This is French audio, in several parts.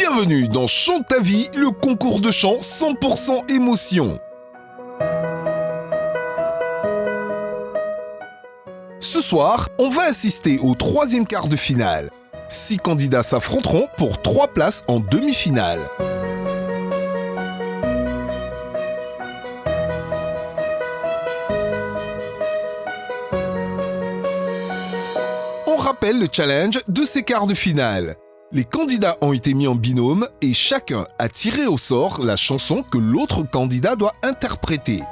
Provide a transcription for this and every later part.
Bienvenue dans Chante ta vie, le concours de chant 100% émotion. Ce soir, on va assister au troisième quart de finale. 6 candidats s'affronteront pour 3 places en demi-finale. On rappelle le challenge de ces quarts de finale. Les candidats ont été mis en binôme et chacun a tiré au sort la chanson que l'autre candidat doit interpréter.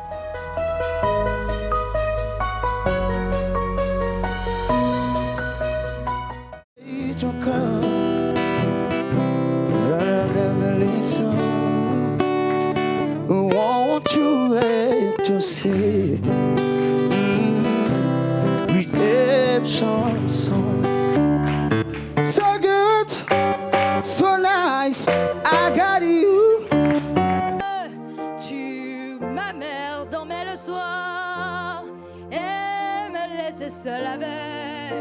So good, so nice, I got you. Tu m'emmerdes, dormais le soir et me laisser seul avec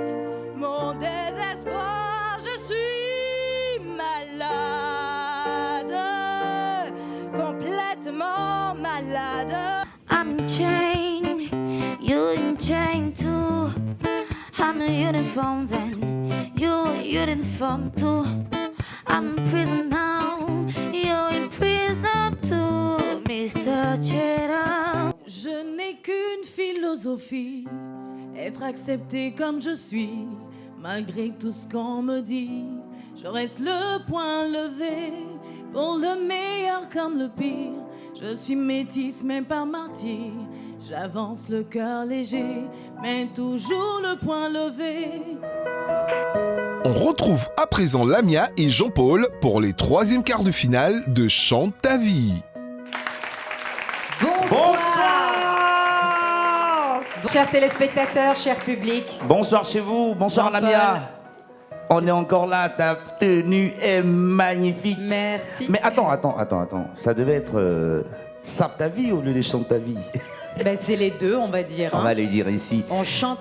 mon désespoir. Je suis malade, complètement malade. I'm in chain, you're in chain too. I'm a uniform then, you're a uniform too. I'm in prison now, you're in prison too, Mr. Cheddar. Je n'ai qu'une philosophie, être accepté comme je suis, malgré tout ce qu'on me dit. Je reste le poing levé, pour le meilleur comme le pire. Je suis métisse mais pas martyr, j'avance le cœur léger, mais toujours le poing levé. On retrouve à présent Lamia et Jean-Paul pour les troisièmes quarts de finale de Chante ta vie. Bonsoir. Chers téléspectateurs, cher public. Bonsoir chez vous, bonsoir Jean-Paul. Lamia. On est encore là, ta tenue est magnifique. Merci. Mais attends. Ça devait être Sape ta vie au lieu de Chante ta vie. Ben, c'est les deux, on va dire. On hein. va les dire ici. On chante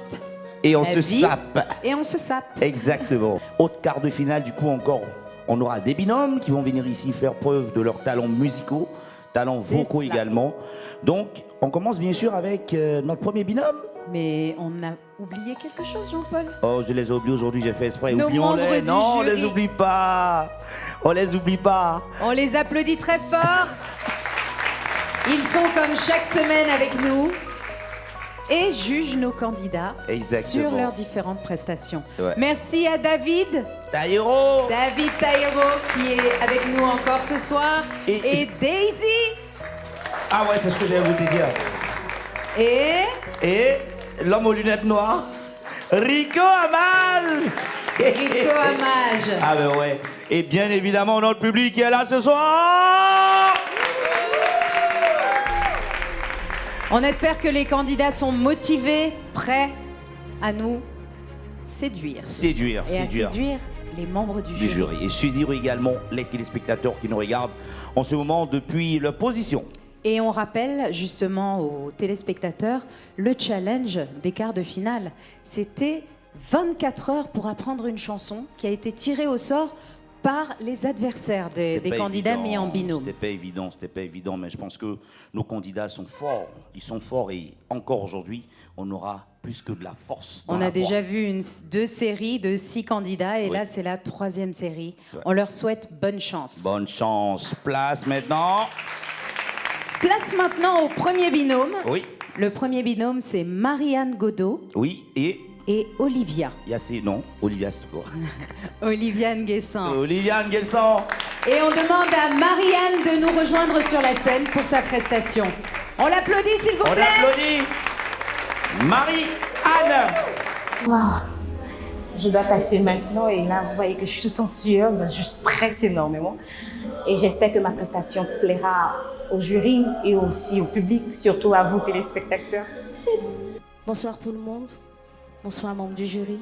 Et on la se vie. sape. Et on se sape. Exactement. Autre quart de finale, du coup, encore, on aura des binômes qui vont venir ici faire preuve de leurs talents musicaux, talents C'est vocaux cela. également. Donc, on commence bien sûr avec notre premier binôme. Mais on a oublié quelque chose, Jean-Paul. Oh, je les ai oubliés aujourd'hui, j'ai fait exprès. Nos membres Oublions-les. du Non, on jury. les oublie pas. On les oublie pas. On les applaudit très fort. Ils sont comme chaque semaine avec nous et jugent nos candidats Exactement. sur leurs différentes prestations. Ouais. Merci à David Taïro. Taïro qui est avec nous encore ce soir. Et- Daisy. Ah ouais, c'est ce que j'allais vous dire. Et Et l'homme aux lunettes noires, Rico Amage. Rico Amage. Ah ben ouais. Et bien évidemment, notre public qui est là ce soir. On espère que les candidats sont motivés, prêts à nous séduire. Séduire, Et à séduire. séduire les membres du Du jury. jury. Et séduire également les téléspectateurs qui nous regardent en ce moment depuis leur position. Et on rappelle justement aux téléspectateurs le challenge des quarts de finale. C'était 24 heures pour apprendre une chanson qui a été tirée au sort par les adversaires des C'était pas candidats évident, mis en binôme. C'était pas évident, mais je pense que nos candidats sont forts. Ils sont forts et encore aujourd'hui, on aura plus que de la force. dans On la a déjà voix. vu deux séries de 6 candidats et Oui. là c'est la 3e série. Ouais. On leur souhaite bonne chance. Bonne chance. Place maintenant. Place maintenant au premier binôme. Oui, Le premier binôme c'est Marianne Godot oui, et et Olivia. il y a ces noms. Olivia, c'est quoi? Oliviane Guessant. Oliviane Guessant. Et on demande à Marianne de nous rejoindre sur la scène pour sa prestation. On l'applaudit s'il vous On plaît. applaudit Marie-Anne. Wow. Je dois passer maintenant et là, vous voyez que je suis tout en sueur, ben, je stresse énormément. Et j'espère que ma prestation plaira au jury et aussi au public, surtout à vous téléspectateurs. Bonsoir tout le monde. Bonsoir membres du jury.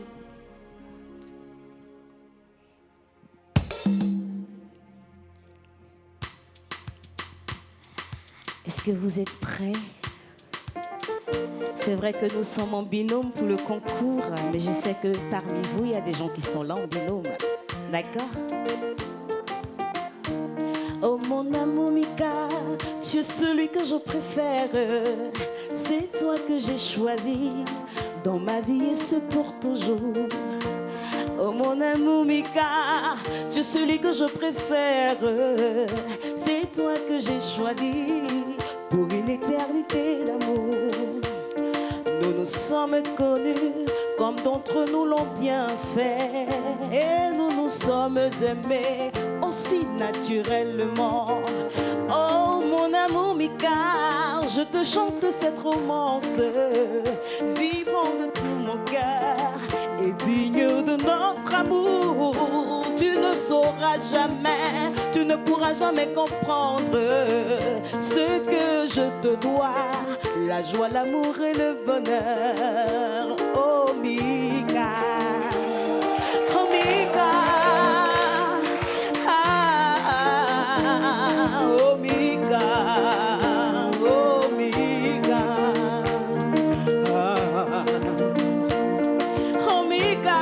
Est-ce que vous êtes prêts? C'est vrai que nous sommes en binôme pour le concours, mais je sais que parmi vous, il y a des gens qui sont là en binôme. D'accord? mon amour Mika, tu es celui que je préfère. C'est toi que j'ai choisi dans ma vie et ce pour toujours. Oh mon amour Mika, tu es celui que je préfère. C'est toi que j'ai choisi pour une éternité d'amour. Nous nous sommes connus comme d'entre nous l'ont bien fait. Et nous nous sommes aimés aussi naturellement. Oh mon amour Mika, je te chante cette romance, vivant de tout mon cœur et digne de notre amour. Tu ne sauras jamais, tu ne pourras jamais comprendre ce que je te dois, la joie, l'amour et le bonheur. Oh Mika, oh Mika, oh Mika, oh Mika, oh Mika,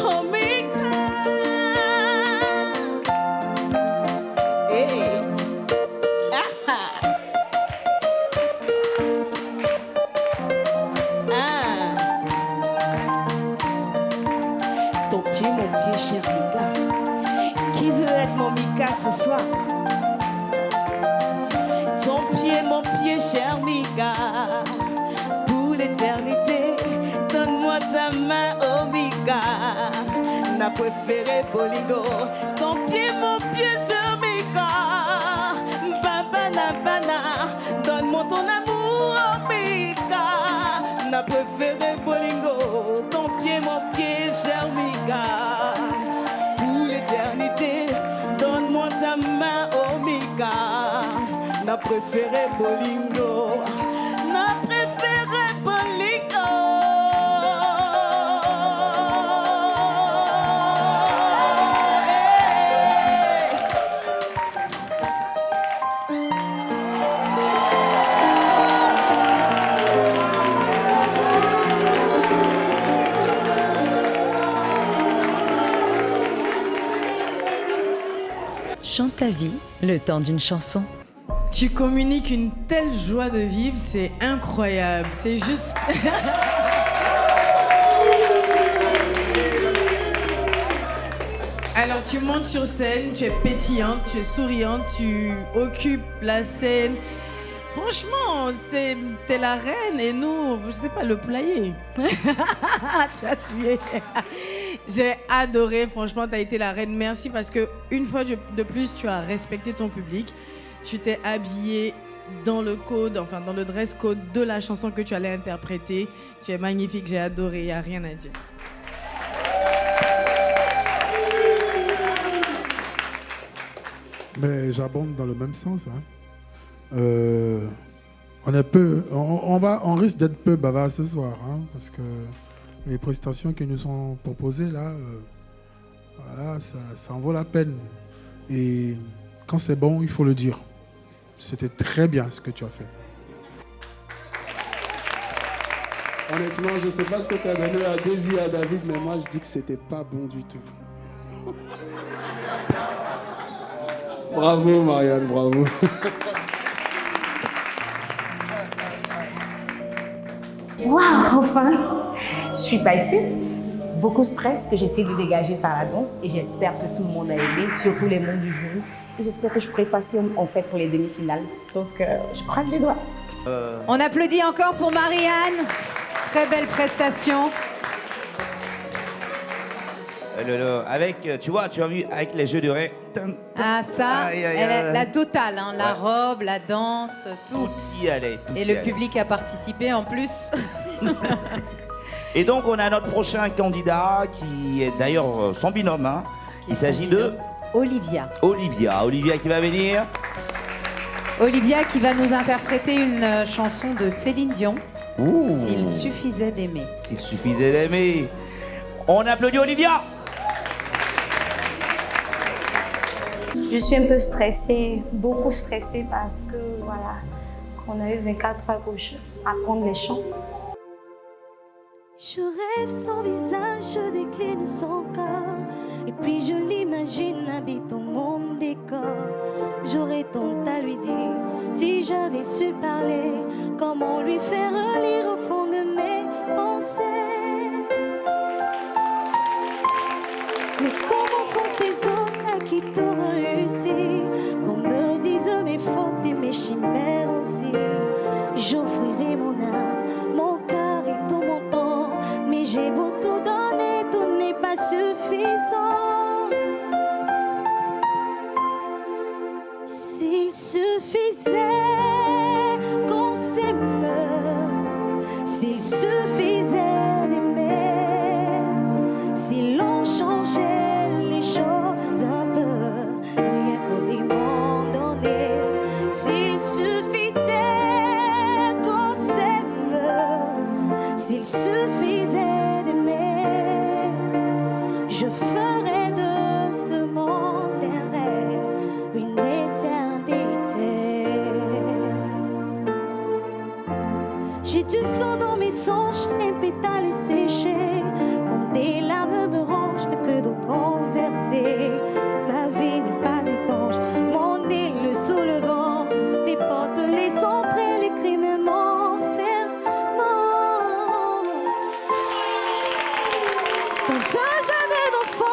oh Mika. Hey. Ton pied, mon pied, cher Mika. Qui veut être mon Mika ce soir? Ton pied, mon pied, cher Mika. Pour l'éternité, donne-moi ta main, oh Mika. N'a préféré Bolingo. Ton pied, mon pied, cher Mika. Babana, bana, donne-moi ton amour, oh Mika. N'a préféré Bolingo. Ton pied, mon pied, cher Mika. Pour l'éternité, donne-moi ta main, oh Mika. N'a préféré Bolingo. N'a préféré Bolingo. Chante ta vie, le temps d'une chanson. Tu communiques une telle joie de vivre, c'est incroyable. C'est juste... Alors tu montes sur scène, tu es pétillante, tu es souriante, tu occupes la scène. Franchement, t'es la reine et nous, je sais pas, le poulailler. Tu as tué. J'ai adoré, franchement, tu as été la reine. Merci parce que une fois de plus, tu as respecté ton public. Tu t'es habillée dans le code, enfin dans le dress code de la chanson que tu allais interpréter. Tu es magnifique, j'ai adoré, il n'y a rien à dire. Mais j'abonde dans le même sens. Hein. On risque d'être peu bavard ce soir, hein, parce que les prestations qui nous sont proposées là, voilà, ça en vaut la peine. Et quand c'est bon, il faut le dire. C'était très bien ce que tu as fait. Honnêtement, je ne sais pas ce que tu as donné à Daisy et à David, mais moi, je dis que c'était pas bon du tout. Bravo, Marianne, bravo. Waouh, enfin, je suis passée. Beaucoup de stress que j'essaie de dégager par la danse et j'espère que tout le monde a aimé, surtout les membres du jury. Et j'espère que je pourrai passer en fait pour les demi-finales. Donc, je croise les doigts. On applaudit encore pour Marianne. Très belle prestation. Avec, tu vois, tu as vu, avec les jeux de ré. Ah ça, Aïe, aïe, elle est aïe. la totale, hein, la Ouais. robe, la danse, tout. Tout y allait. tout Et y le allait. public a participé en plus. Et donc, on a notre prochain candidat qui est d'ailleurs son binôme. Hein. Il s'agit de Olivia. Olivia. Olivia qui va venir. Olivia qui va nous interpréter une chanson de Céline Dion. Ouh. S'il suffisait d'aimer. S'il suffisait d'aimer. On applaudit Olivia. Je suis un peu stressée, beaucoup stressée parce que voilà, qu'on a eu 24 heures pour apprendre les chants. Je rêve son visage, je décline son corps. Et puis je l'imagine habitant mon décor. J'aurais tant à lui dire si j'avais su parler. Comment lui faire lire au fond de mes pensées. Mais comment font ces hommes à qui tout réussi? Qu'on me dise mes fautes et mes chimères aussi. J'offrirai mon âme, mon cœur et tout mon temps. Mais j'ai beau tout donner, tout n'est pas suffisant. S'il suffisait qu'on s'aime, s'il suffisait d'aimer, si l'on changeait les choses un peu, rien qu'au demander. S'il suffisait qu'on s'aime, s'il suffisait d'aimer, je ferais de ce monde un rêve, une éternité. J'ai du sang dans mes songes, un pétale séché. Quand des larmes me rongent, que d'autres ont versé. Ma vie n'est pas étanche, mon île sous le vent. Les portes, les entrées, les crimes m'enferment. Dans un jardin d'enfants,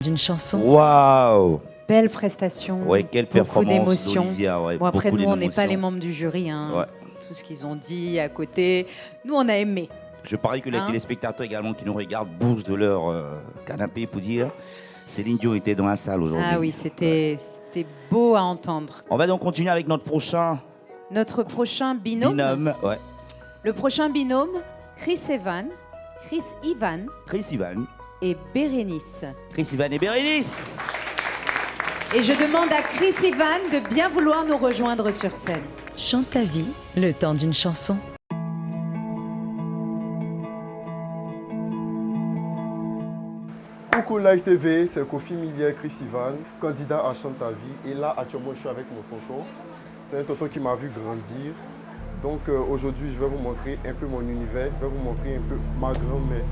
d'une chanson. Waouh! Belle prestation. Ouais, quelle beaucoup performance d'émotions. d'Olivia, ouais, Bon, après, beaucoup nous, on n'est pas d'émotions. les membres du jury. Hein. Ouais. Tout ce qu'ils ont dit à côté. Nous, on a aimé. Je parie que les Hein? téléspectateurs également qui nous regardent bougent de leur canapé pour dire Céline Dion était dans la salle aujourd'hui. Ah oui, c'était beau à entendre. On va donc continuer avec notre prochain Notre prochain binôme. Ouais. Le prochain binôme, Chris Ivan Chris Ivan et Bérénice. Chris Ivan et Bérénice. Et je demande à Chris Ivan de bien vouloir nous rejoindre sur scène. Chante ta vie, le temps d'une chanson. Coucou Live TV, c'est Kofi Millier, Chris Ivan, candidat à Chante ta vie. Et là, actuellement, je suis avec mon tonton. C'est un tonton qui m'a vu grandir. Donc aujourd'hui, je vais vous montrer un peu mon univers, je vais vous montrer un peu ma grand-mère.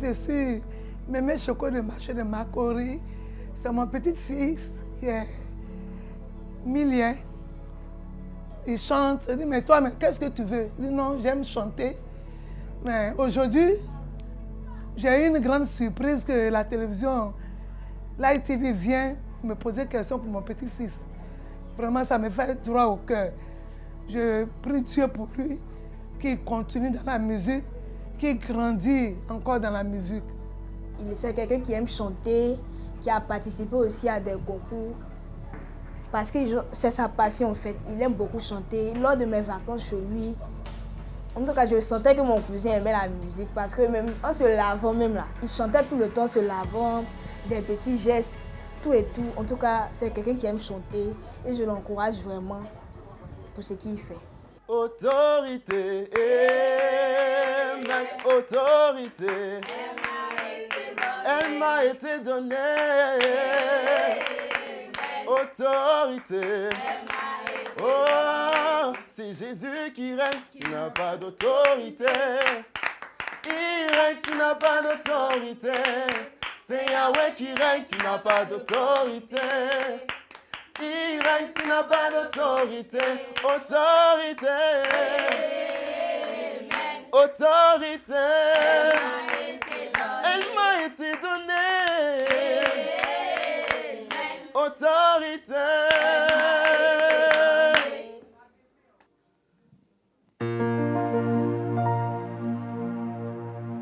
Je suis Mémé Choco de marché de Makori. C'est mon petit-fils qui est Milien. Il chante. Je dis, mais toi, qu'est-ce que tu veux? Il dit, non, j'aime chanter. Mais aujourd'hui, j'ai eu une grande surprise que la télévision, l'ITV vient me poser des questions pour mon petit-fils. Vraiment, ça me fait droit au cœur. Je prie Dieu pour lui, qu'il continue dans la musique, qu'il grandit encore dans la musique. C'est quelqu'un qui aime chanter, qui a participé aussi à des concours. Parce que c'est sa passion en fait. Il aime beaucoup chanter. Lors de mes vacances chez lui, en tout cas, je sentais que mon cousin aimait la musique parce que même en se lavant même là, il chantait tout le temps se lavant, des petits gestes, tout et tout. En tout cas, c'est quelqu'un qui aime chanter et je l'encourage vraiment pour ce qu'il fait. Autorité, autorité, elle m'a été donnée. Autorité, oh, c'est Jésus qui règne, tu n'as pas d'autorité. Il règne, tu n'as pas d'autorité. C'est Yahweh qui règne, tu n'as pas d'autorité. Il règne, tu n'as pas d'autorité. Autorité. Autorité. Elle m'a été donnée. Autorité.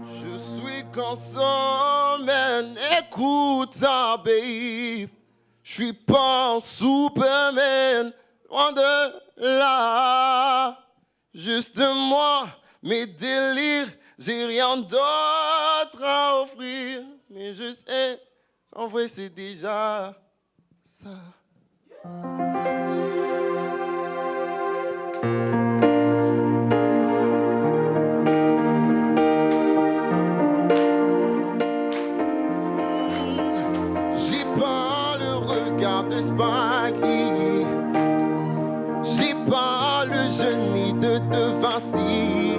Je suis consommé, écoute ça, babe. Je suis pas un Superman, loin de là. Juste moi, mes délires, j'ai rien d'autre à offrir. Mais je sais, en vrai, c'est déjà ça. J'ai pas le regard de Spaghetti. J'ai pas le génie de Vinci.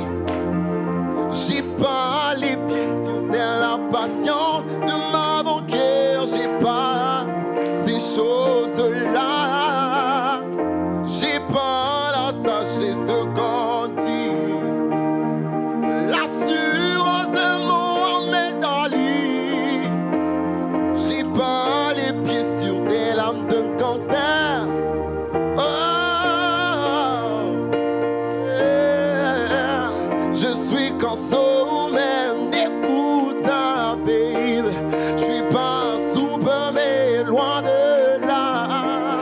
J'ai pas les pieds sur terre, la patience de ma banquière. J'ai pas ces choses-là. J'ai pas la sagesse de Gandhi, l'assurance de Mohamed Ali. J'ai pas les pieds sur des lames d'un gangster. Oh, yeah. Je suis consommé, écoute ça, babe. Je suis pas un Superman, loin de là.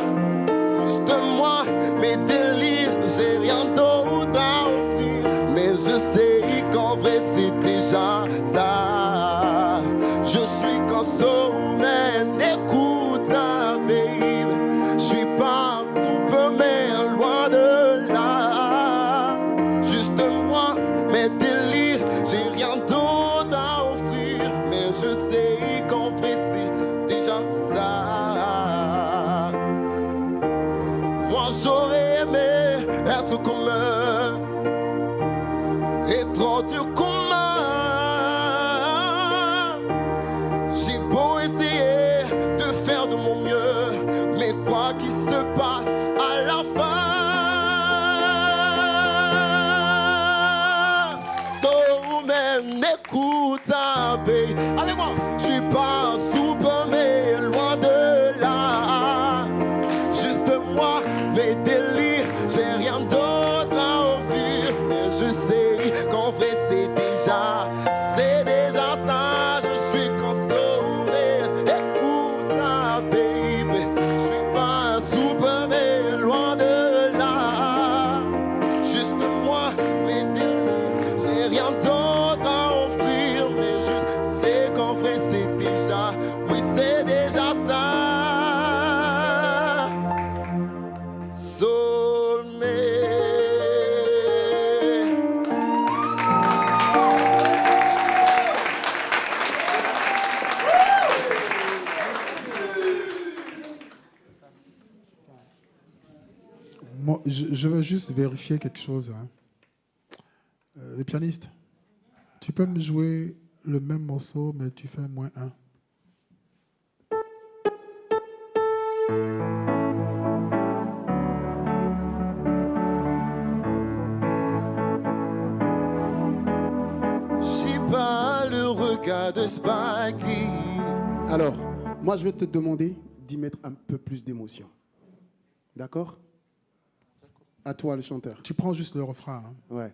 Juste moi, mes délires, j'ai rien d'autre à offrir. Mais je sais qu'en vrai, c'est déjà ça. Je suis consommé, écoute ça, babe. Je suis pas un Superman, loin de là. Juste moi, mes délires, j'ai rien d'autre à offrir. Mais je sais qu'en vrai, c'est déjà ça. Moi, j'aurais aimé être comme eux et trop dur comme eux. Avec moi, je suis pas un super, mais loin de là. Juste moi, mes délires, j'ai rien d'autre à offrir. Mais je sais qu'en vrai, c'est déjà ça. Je suis consolé. Écoute ça, baby. Je suis pas un super, mais loin de là. Juste moi, mes délires, j'ai rien d'autre à offrir. Mais je sais qu'en vrai, c'est déjà, oui, c'est déjà ça. Moi, je veux juste vérifier quelque chose. Hein. Les pianistes, tu peux me jouer le même morceau, mais tu fais -1. J'ai pas le regard de Spike Lee. Alors, moi, je vais te demander d'y mettre un peu plus d'émotion. D'accord? À toi, le chanteur. Tu prends juste le refrain. Hein. Ouais.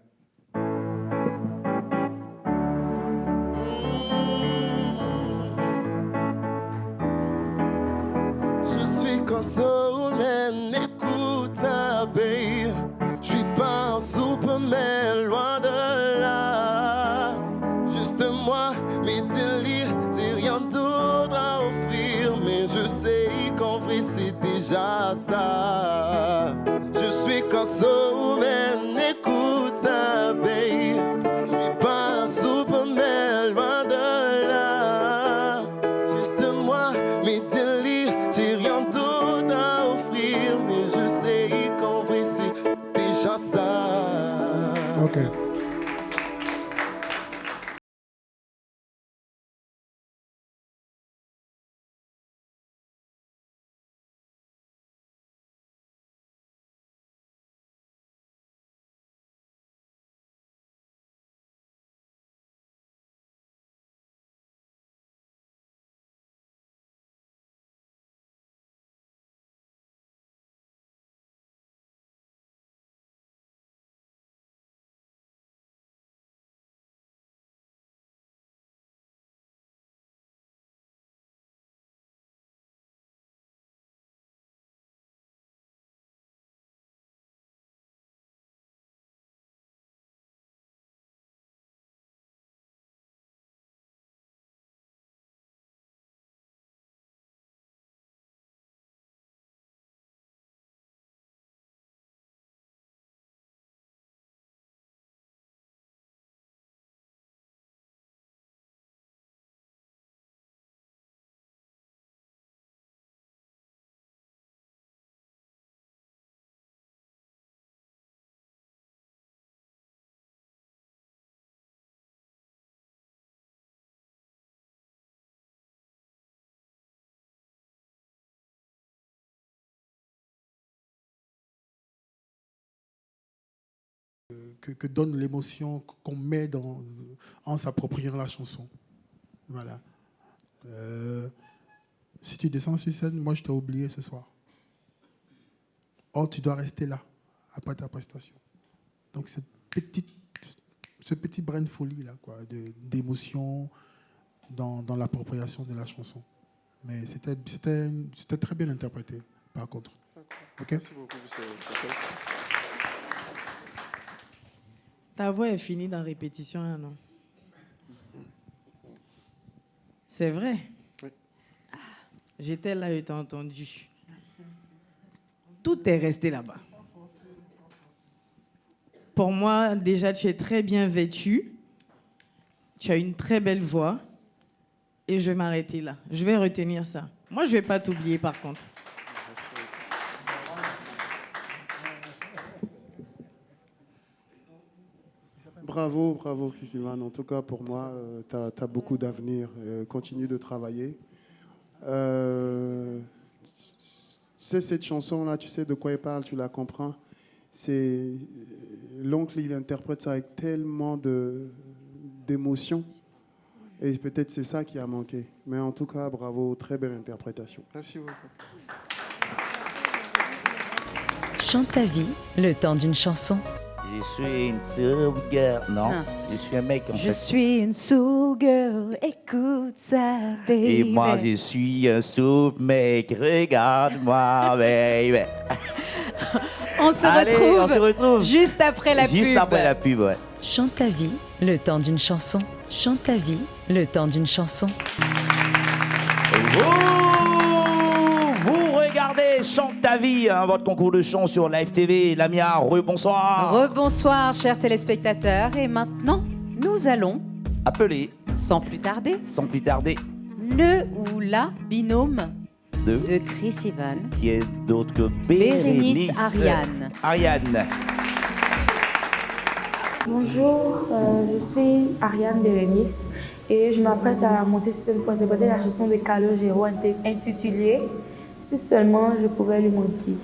Je suis consolé, écoute ça, babe. Je suis pas un Superman, loin de là. Juste moi, mes délires, j'ai rien d'autre à offrir. Mais je sais qu'en vrai, c'est déjà ça. Je suis consolé, écoute ça, babe. Je suis pas un Superman, loin de là. Juste moi, mes délires, j'ai rien d'autre à offrir. Mais je sais qu'en vrai, c'est déjà ça. Ok. Que donne l'émotion qu'on met en s'appropriant la chanson. Voilà. Si tu descends sur scène, moi je t'ai oublié ce soir. Or, tu dois rester là, après ta prestation. Donc, ce petit brin de folie là, quoi, d'émotion dans l'appropriation de la chanson. Mais c'était très bien interprété, par contre. Okay? Merci beaucoup. Ta voix est finie dans répétition, là, non? C'est vrai? Oui. Ah, j'étais là et t'ai entendu. Tout est resté là-bas. Pour moi, déjà, tu es très bien vêtue. Tu as une très belle voix. Et je vais m'arrêter là. Je vais retenir ça. Moi, je ne vais pas t'oublier, par contre. Bravo, Chris-Ivan. En tout cas, pour moi, tu as beaucoup d'avenir. Continue de travailler. C'est cette chanson-là, tu sais de quoi elle parle, tu la comprends. C'est l'oncle, il interprète ça avec tellement d'émotion. Et peut-être c'est ça qui a manqué. Mais en tout cas, bravo, très belle interprétation. Merci beaucoup. Chante ta vie, le temps d'une chanson. Je suis une soul girl. Non, je suis un mec en fait. Je suis une soul girl, écoute ça, baby. Et moi, je suis un soul mec. Regarde-moi, baby. On se retrouve juste après la pub. Juste après la pub, ouais. Chante ta vie, le temps d'une chanson. Chante ta vie, le temps d'une chanson. Vous regardez Chante ta vie, hein, votre concours de chant sur Live TV. Lamia, rebonsoir. Rebonsoir, chers téléspectateurs. Et maintenant, nous allons appeler, sans plus tarder, le ou la binôme de Chris Ivan, qui est d'autre que Bérénice Ariane. Ariane. Bonjour, je suis Ariane Bérénice et je m'apprête à monter sur scène pour interpréter la chanson de Calogero intitulée « Si seulement je pouvais lui manquer ».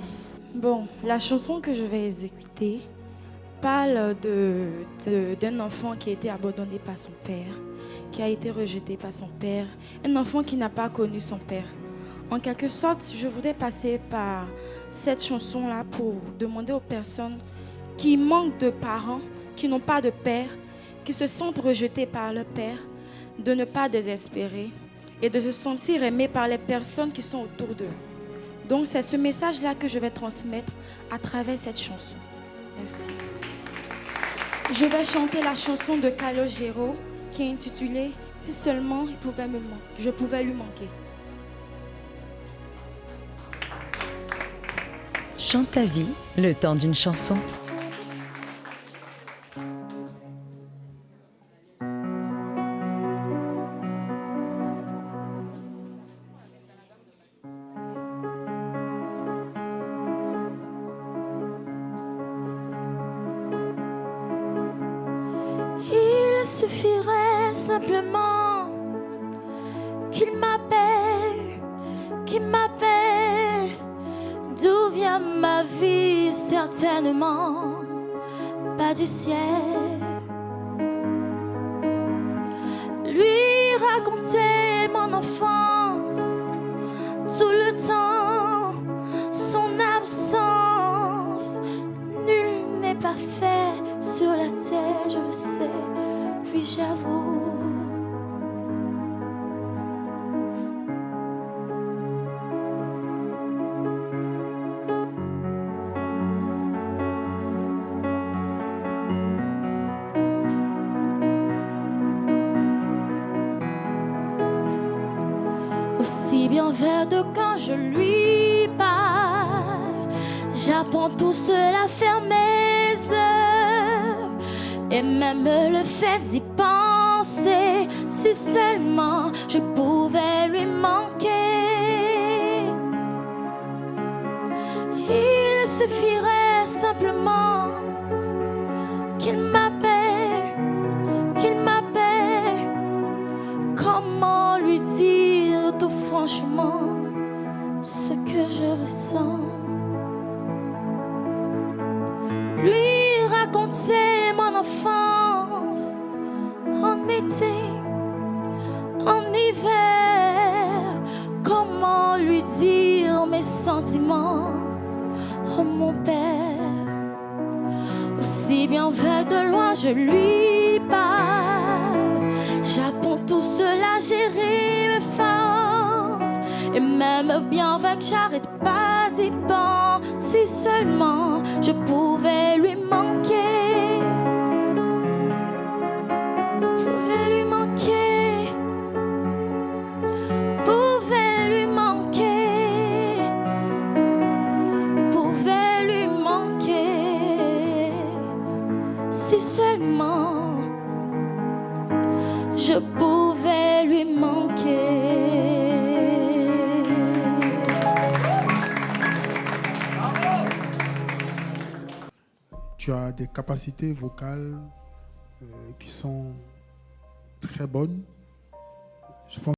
Bon, la chanson que je vais exécuter parle d'un enfant qui a été abandonné par son père, qui a été rejeté par son père, un enfant qui n'a pas connu son père. En quelque sorte, je voudrais passer par cette chanson-là pour demander aux personnes qui manquent de parents, qui n'ont pas de père, qui se sentent rejetés par leur père, de ne pas désespérer et de se sentir aimés par les personnes qui sont autour d'eux. Donc c'est ce message-là que je vais transmettre à travers cette chanson. Merci. Je vais chanter la chanson de Calogero qui est intitulée « Si seulement je pouvais lui manquer ». Chante ta vie, le temps d'une chanson. Il suffirait simplement qu'il m'appelle, d'où vient ma vie, certainement pas du ciel. Lui raconter mon enfance, tout le temps, son absence. Nul n'est parfait sur la terre, je le sais, puis j'avoue. Aussi bien vers de quand je lui parle, j'apprends tout cela à faire mes heures. Et même le fait d'y penser, si seulement je pouvais lui manquer. Il suffirait simplement qu'il m'appelle. Comment lui dire tout franchement ce que je ressens? Lui raconter mon enfance en été, en hiver. Comment lui dire mes sentiments? Oh mon père, aussi bien vers de loin je lui parle. J'apprends tout cela, gérer mes fautes. Et même bien avec, j'arrête pas d'y penser. Si seulement je pouvais lui manquer. Pouvais lui manquer. Pouvais lui manquer. Pouvais lui manquer. Si seulement je pouvais lui manquer. Tu as des capacités vocales qui sont très bonnes. Je pense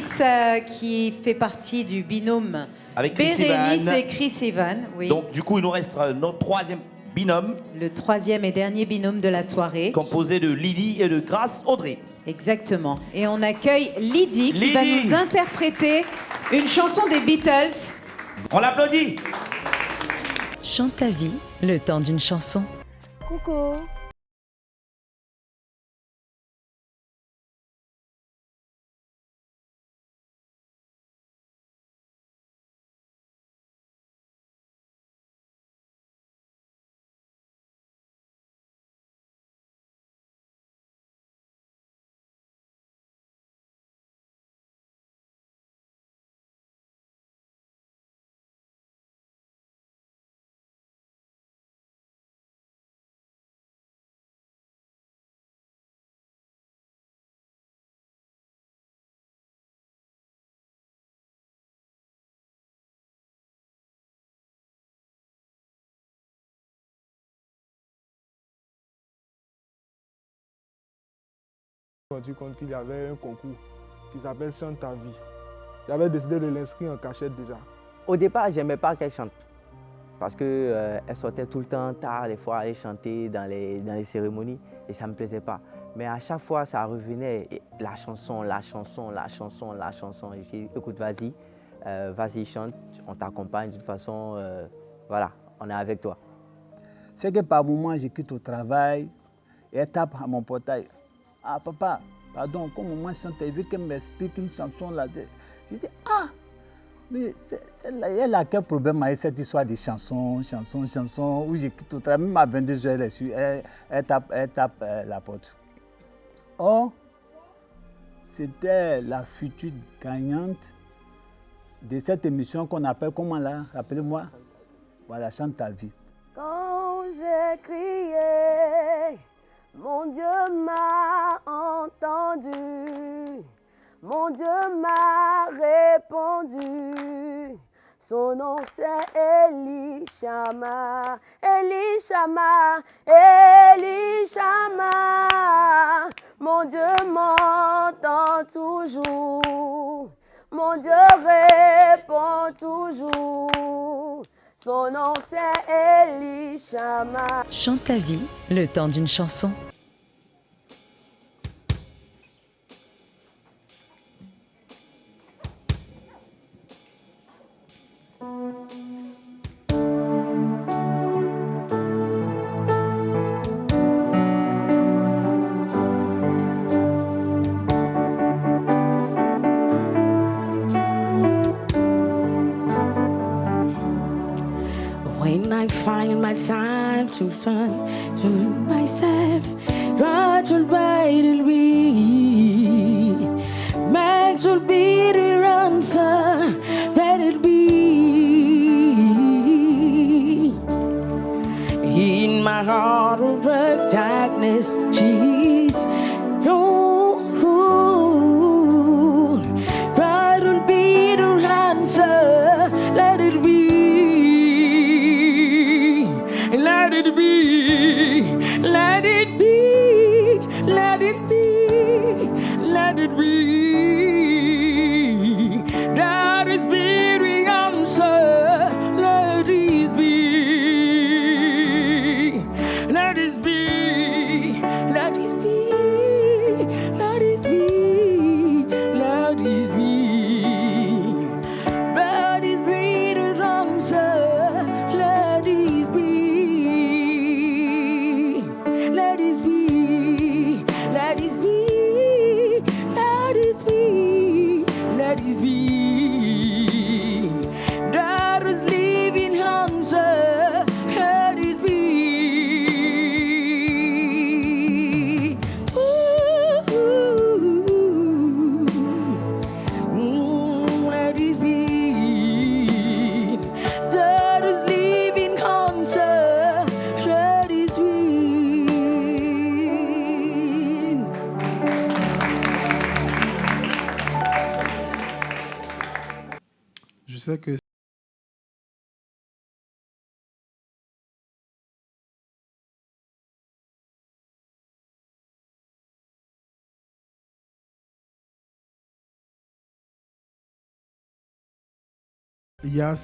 Bérénice qui fait partie du binôme Avec Chris Bérénice Evans. et Chris Evans. Oui. Donc, du coup, il nous reste notre troisième binôme. Le troisième et dernier binôme de la soirée. Composé de Lydie et de Grâce Audrey. Exactement. Et on accueille Lydie qui va nous interpréter une chanson des Beatles. On l'applaudit. Chante ta vie, le temps d'une chanson. Coucou. Je me suis rendu compte qu'il y avait un concours qui s'appelle Chante ta vie. J'avais décidé de l'inscrire en cachette déjà. Au départ, je n'aimais pas qu'elle chante parce qu'elle sortait tout le temps tard, des fois aller chanter dans les cérémonies et ça ne me plaisait pas. Mais à chaque fois, ça revenait, et la chanson, la chanson, la chanson, la chanson. Et j'ai dit, écoute, vas-y, vas-y, chante, on t'accompagne de toute façon, voilà, on est avec toi. C'est que par moment, je quitte au travail et elle tape à mon portail. Ah papa, pardon, comme moi je chante, elle veut qu'elle m'explique une chanson là. J'ai dit, ah, mais elle a quel problème avec cette histoire de chanson, où je quitte au travail, même à 22h, elle tape la porte. Or, c'était la future gagnante de cette émission qu'on appelle, comment là, rappelez-moi, voilà, Chante ta vie. Quand j'ai crié, mon Dieu m'a entendu, mon Dieu m'a répondu. Son nom c'est Elishama, Elishama, Elishama. Mon Dieu m'entend toujours, mon Dieu répond toujours. Son nom c'est Elishama. Chante ta vie, le temps d'une chanson. When I find my time to fun to myself, right will right will be, Max will be the answer, let it be. In my heart of darkness, she's no, right will be the answer, let it be. Let it be, let it be, let it be, let it be. That is be the answer. Let it be, let it be, let it be, let it be, let it be. That is be the answer. Let it be. Let it be, let it be, let it be, let it be. That is living answer, let it be. Let it be. That is living answer, let it be. Je sais que Il y a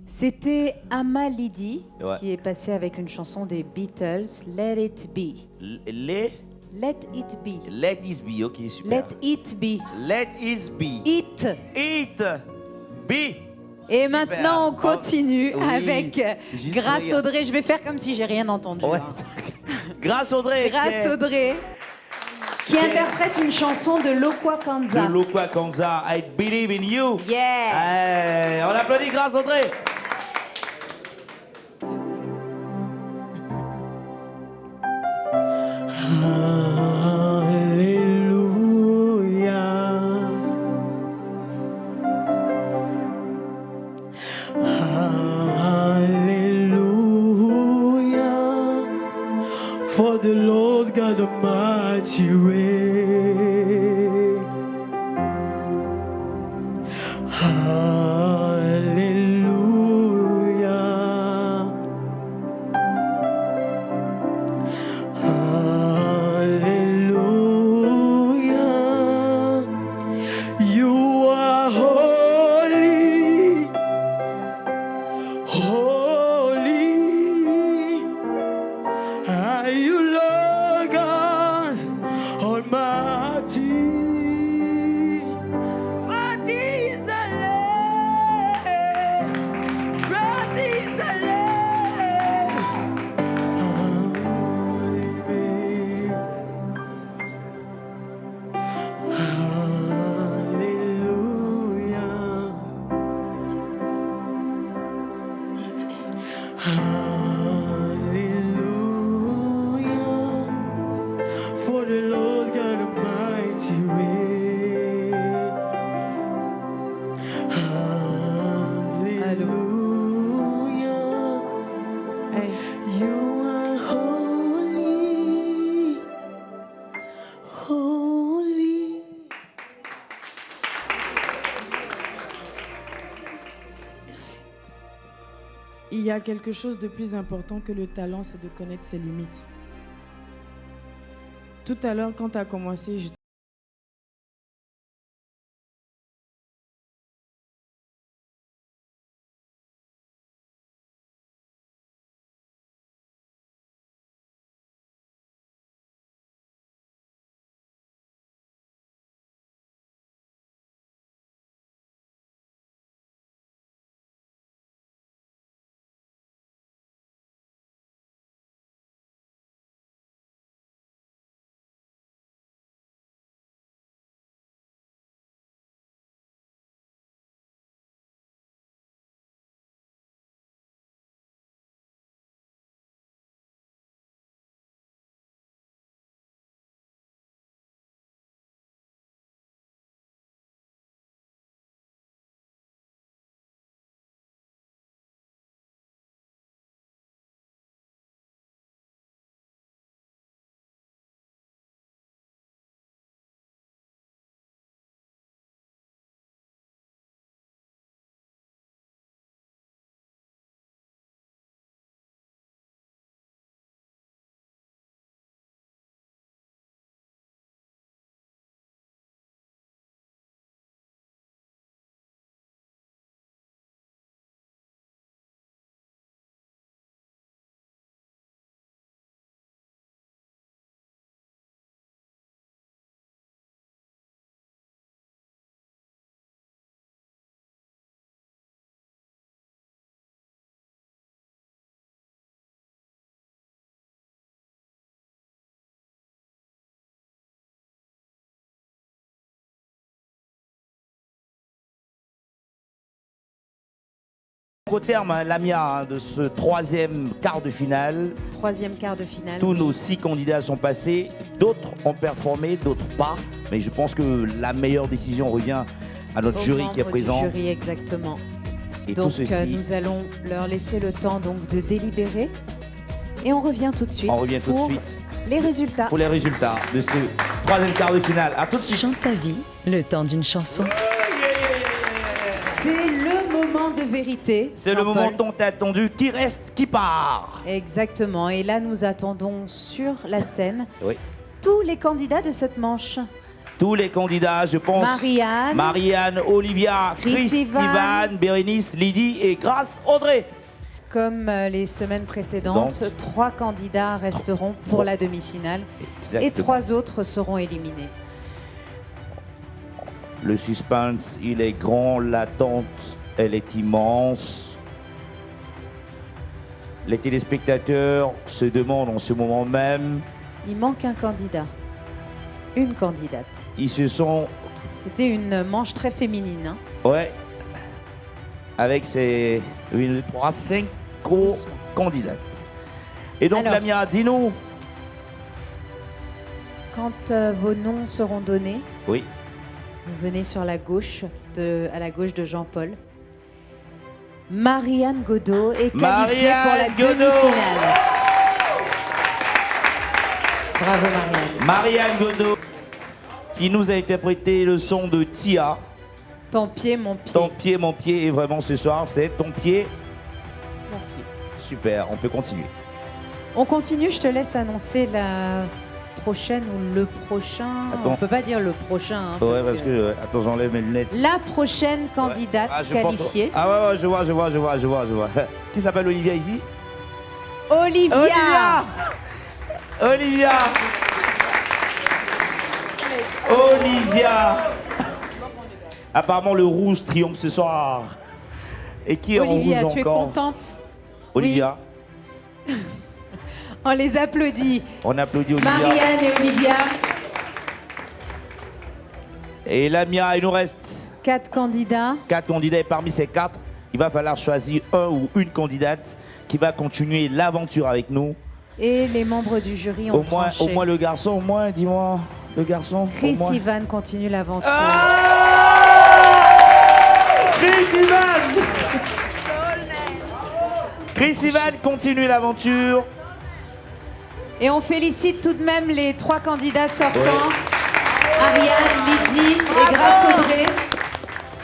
C'était Amalidi Ouais. qui est passé avec une chanson des Beatles, Let It Be. Let It Be. Let It Be, ok, super. Let It Be. Let It Be. It. It. Be. Et Super. maintenant, on continue Oui, avec juste Grâce regarde. Audrey. Je vais faire comme si j'ai rien entendu. Ouais. hein. Grâce Audrey. Grâce Audrey, qui interprète une chanson de Lokwa Kanza. De Lokwa Kanza, I Believe in You. Yeah. On applaudit Grâce Audrey. Hallelujah, for the Lord God Almighty reign. Hallelujah, hallelujah, you are holy. Holy are you, Lord God Almighty. What is the Lamb? What is the Lamb? Hallelujah, for the Lord God Almighty. il y a quelque chose de plus important que le talent, c'est de connaître ses limites. Tout à l'heure, quand tu as commencé, je Au terme, Lamia, de ce troisième quart de finale, Troisième quart de finale. tous nos 6 candidats sont passés. D'autres ont performé, d'autres pas. Mais je pense que la meilleure décision revient à notre Aux jury qui est membres présent. du jury, exactement. Et Donc tout ceci, nous allons leur laisser le temps donc de délibérer. Et on revient tout de suite. on revient tout de pour suite les résultats. pour les résultats de ce troisième quart de finale. À tout de suite. Chante ta vie, le temps d'une chanson. C'est le moment de vérité. C'est le Jean-Paul. moment tant attendu. Qui reste, qui part. Exactement. Et là, nous attendons sur la scène Oui. tous les candidats de cette manche. Tous les candidats, je pense. Marianne, Olivia, Chris, Ivan, Bérénice, Lydie et Grâce Audrey. Comme les semaines précédentes, 3 candidats resteront pour la demi-finale et Exactement. 3 autres seront éliminés. Le suspense, il est grand, l'attente, elle est immense. Les téléspectateurs se demandent en ce moment même, Il manque un candidat, une candidate. ils se sont, C'était une manche très féminine. Hein. ouais, avec ces 1, 2, 3, 5 candidates. Et donc, Alors. Lamia, dis-nous. Quand vos noms seront donnés, Oui, vous venez sur la gauche, à la gauche de Jean-Paul. Marianne Godot est qualifiée pour la Marianne Godot. demi-finale. Bravo Marianne. Marianne Godot, qui nous a interprété le son de Tia. Ton pied, mon pied. Ton pied, mon pied, et vraiment ce soir, c'est ton pied. Mon pied. Super, on peut continuer. On continue, je te laisse annoncer la prochaine ou le prochain. Attends. On peut pas dire le prochain. Hein, Ouais, parce que, attends, j'enlève mes lunettes. La prochaine candidate Ah, je porte- qualifiée. Ah ouais, ouais, je vois. Qui s'appelle Olivia ici? Olivia. Olivia. Olivia. Apparemment, le rouge triomphe ce soir. Et qui est Olivia, en rouge tu es encore? contente? Olivia. On les applaudit. On applaudit Olivia. Marianne et Olivia. Et Lamia, il nous reste 4 candidats. 4 candidats. Et parmi ces 4, il va falloir choisir un ou une candidate qui va continuer l'aventure avec nous. Et les membres du jury ont tranché. Au moins le garçon, au moins, dis-moi, le garçon. Chris au moins. Ivan continue l'aventure. Chris Ivan. Chris Ivan continue l'aventure. Et on félicite tout de même les 3 candidats sortants. Ariane, Lydie et Grâce Audrey.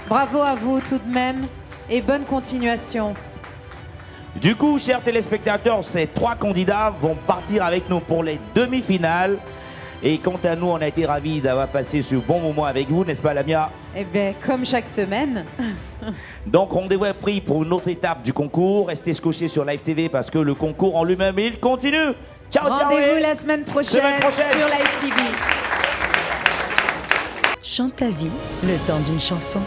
Bravo à vous tout de même et bonne continuation. Du coup, chers téléspectateurs, ces 3 candidats vont partir avec nous pour les demi-finales. Et quant à nous, on a été ravis d'avoir passé ce bon moment avec vous, n'est-ce pas Lamia? Eh bien, comme chaque semaine. Donc, rendez-vous est pris pour une autre étape du concours. Restez scotchés sur Live TV parce que le concours en lui-même, il continue. Ciao, ciao. Rendez-vous la semaine prochaine sur Live TV. Chante ta vie, le temps d'une chanson.